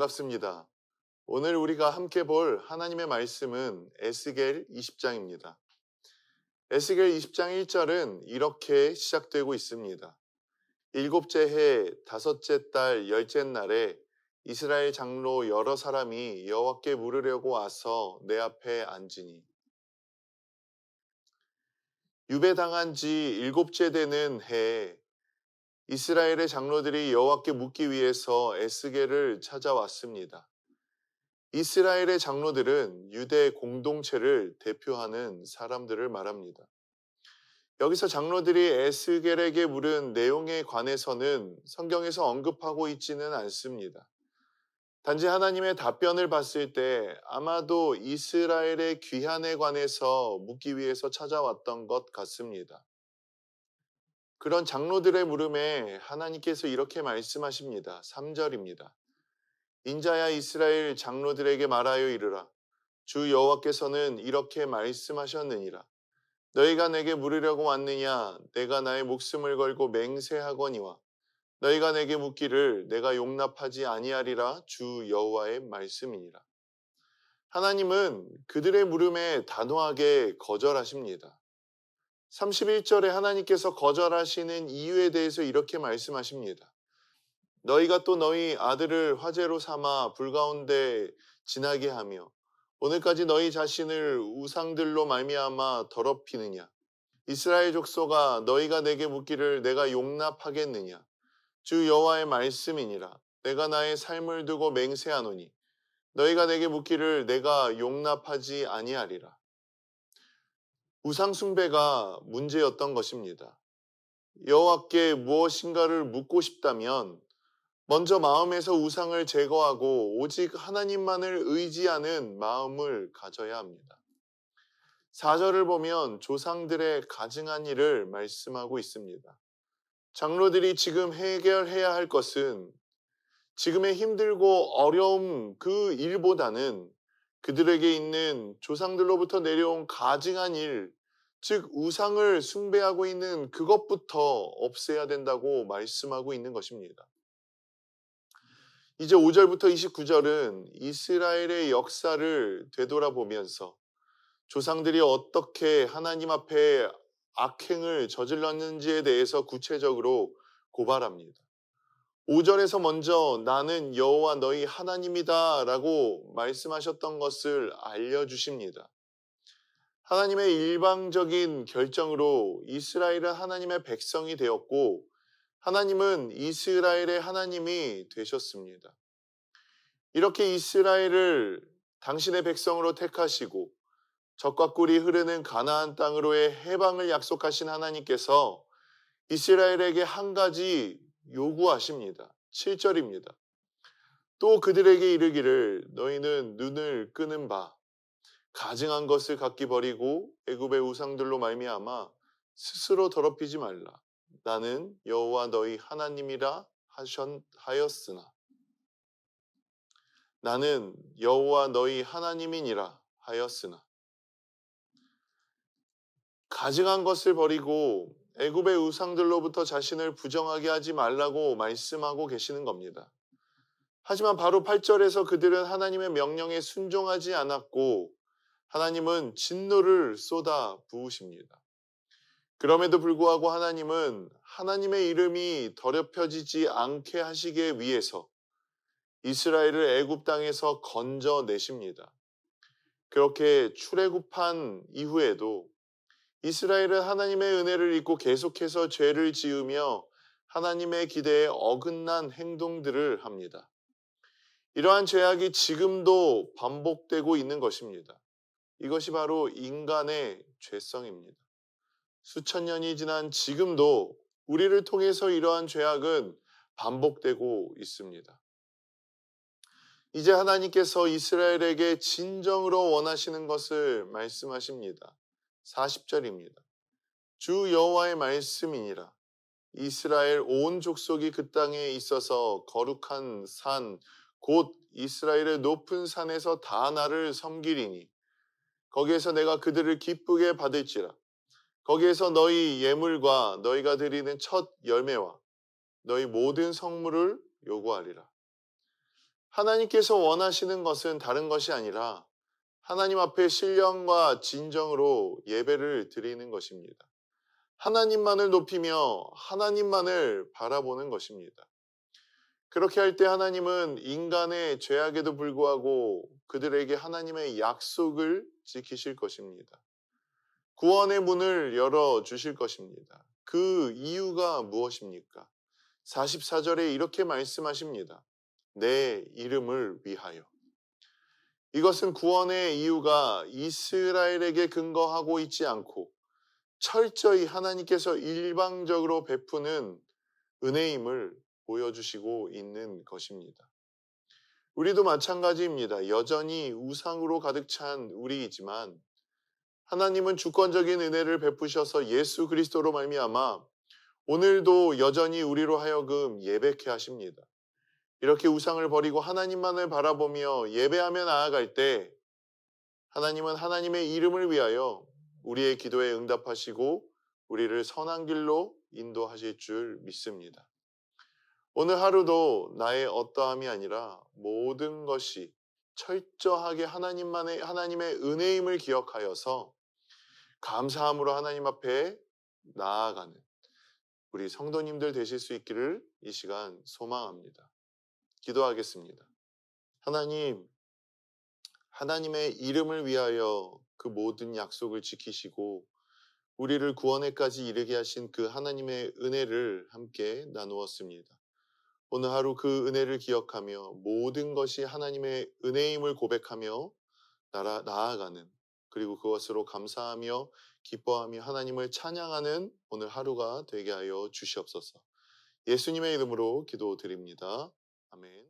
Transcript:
반갑습니다. 오늘 우리가 함께 볼 하나님의 말씀은 에스겔 20장입니다. 에스겔 20장 1절은 이렇게 시작되고 있습니다. 일곱째 해 다섯째 달 열째 날에 이스라엘 장로 여러 사람이 여호와께 물으려고 와서 내 앞에 앉으니 유배당한 지 일곱째 되는 해에 이스라엘의 장로들이 여호와께 묻기 위해서 에스겔을 찾아왔습니다. 이스라엘의 장로들은 유대 공동체를 대표하는 사람들을 말합니다. 여기서 장로들이 에스겔에게 물은 내용에 관해서는 성경에서 언급하고 있지는 않습니다. 단지 하나님의 답변을 봤을 때 아마도 이스라엘의 귀환에 관해서 묻기 위해서 찾아왔던 것 같습니다. 그런 장로들의 물음에 하나님께서 이렇게 말씀하십니다. 3절입니다. 인자야 이스라엘 장로들에게 말하여 이르라. 주 여호와께서는 이렇게 말씀하셨느니라. 너희가 내게 물으려고 왔느냐? 내가 나의 목숨을 걸고 맹세하거니와 너희가 내게 묻기를 내가 용납하지 아니하리라. 주 여호와의 말씀이니라. 하나님은 그들의 물음에 단호하게 거절하십니다. 31절에 하나님께서 거절하시는 이유에 대해서 이렇게 말씀하십니다. 너희가 또 너희 아들을 화제로 삼아 불 가운데 지나게 하며 오늘까지 너희 자신을 우상들로 말미암아 더럽히느냐? 이스라엘 족속아 너희가 내게 묻기를 내가 용납하겠느냐? 주 여호와의 말씀이니라. 내가 나의 삶을 두고 맹세하노니 너희가 내게 묻기를 내가 용납하지 아니하리라. 우상 숭배가 문제였던 것입니다. 여호와께 무엇인가를 묻고 싶다면 먼저 마음에서 우상을 제거하고 오직 하나님만을 의지하는 마음을 가져야 합니다. 4절을 보면 조상들의 가증한 일을 말씀하고 있습니다. 장로들이 지금 해결해야 할 것은 지금의 힘들고 어려움 그 일보다는 그들에게 있는 조상들로부터 내려온 가증한 일, 즉 우상을 숭배하고 있는 그것부터 없애야 된다고 말씀하고 있는 것입니다. 이제 5절부터 29절은 이스라엘의 역사를 되돌아보면서 조상들이 어떻게 하나님 앞에 악행을 저질렀는지에 대해서 구체적으로 고발합니다. 5절에서 먼저 나는 여호와 너희 하나님이다 라고 말씀하셨던 것을 알려주십니다. 하나님의 일방적인 결정으로 이스라엘은 하나님의 백성이 되었고 하나님은 이스라엘의 하나님이 되셨습니다. 이렇게 이스라엘을 당신의 백성으로 택하시고 젖과 꿀이 흐르는 가나안 땅으로의 해방을 약속하신 하나님께서 이스라엘에게 한 가지 요구하십니다. 7절입니다. 또 그들에게 이르기를 너희는 눈을 끄는 바 가증한 것을 갖기 버리고 애굽의 우상들로 말미암아 스스로 더럽히지 말라. 나는 여호와 너희 하나님이라 하였으나 나는 여호와 너희 하나님이니라 하였으나 가증한 것을 버리고 애굽의 우상들로부터 자신을 부정하게 하지 말라고 말씀하고 계시는 겁니다. 하지만 바로 8절에서 그들은 하나님의 명령에 순종하지 않았고 하나님은 진노를 쏟아 부으십니다. 그럼에도 불구하고 하나님은 하나님의 이름이 더럽혀지지 않게 하시기 위해서 이스라엘을 애굽 땅에서 건져내십니다. 그렇게 출애굽한 이후에도 이스라엘은 하나님의 은혜를 잊고 계속해서 죄를 지으며 하나님의 기대에 어긋난 행동들을 합니다. 이러한 죄악이 지금도 반복되고 있는 것입니다. 이것이 바로 인간의 죄성입니다. 수천 년이 지난 지금도 우리를 통해서 이러한 죄악은 반복되고 있습니다. 이제 하나님께서 이스라엘에게 진정으로 원하시는 것을 말씀하십니다. 40절입니다. 주 여호와의 말씀이니라. 이스라엘 온 족속이 그 땅에 있어서 거룩한 산, 곧 이스라엘의 높은 산에서 다 나를 섬기리니 거기에서 내가 그들을 기쁘게 받을지라. 거기에서 너희 예물과 너희가 드리는 첫 열매와 너희 모든 성물을 요구하리라. 하나님께서 원하시는 것은 다른 것이 아니라 하나님 앞에 신령과 진정으로 예배를 드리는 것입니다. 하나님만을 높이며 하나님만을 바라보는 것입니다. 그렇게 할 때 하나님은 인간의 죄악에도 불구하고 그들에게 하나님의 약속을 지키실 것입니다. 구원의 문을 열어주실 것입니다. 그 이유가 무엇입니까? 44절에 이렇게 말씀하십니다. 내 이름을 위하여. 이것은 구원의 이유가 이스라엘에게 근거하고 있지 않고 철저히 하나님께서 일방적으로 베푸는 은혜임을 보여주시고 있는 것입니다. 우리도 마찬가지입니다. 여전히 우상으로 가득 찬 우리이지만 하나님은 주권적인 은혜를 베푸셔서 예수 그리스도로 말미암아 오늘도 여전히 우리로 하여금 예배케 하십니다. 이렇게 우상을 버리고 하나님만을 바라보며 예배하며 나아갈 때 하나님은 하나님의 이름을 위하여 우리의 기도에 응답하시고 우리를 선한 길로 인도하실 줄 믿습니다. 오늘 하루도 나의 어떠함이 아니라 모든 것이 철저하게 하나님의 은혜임을 기억하여서 감사함으로 하나님 앞에 나아가는 우리 성도님들 되실 수 있기를 이 시간 소망합니다. 기도하겠습니다. 하나님, 하나님의 이름을 위하여 그 모든 약속을 지키시고 우리를 구원에까지 이르게 하신 그 하나님의 은혜를 함께 나누었습니다. 오늘 하루 그 은혜를 기억하며 모든 것이 하나님의 은혜임을 고백하며 나아가는 그리고 그것으로 감사하며 기뻐하며 하나님을 찬양하는 오늘 하루가 되게 하여 주시옵소서. 예수님의 이름으로 기도드립니다. 아멘.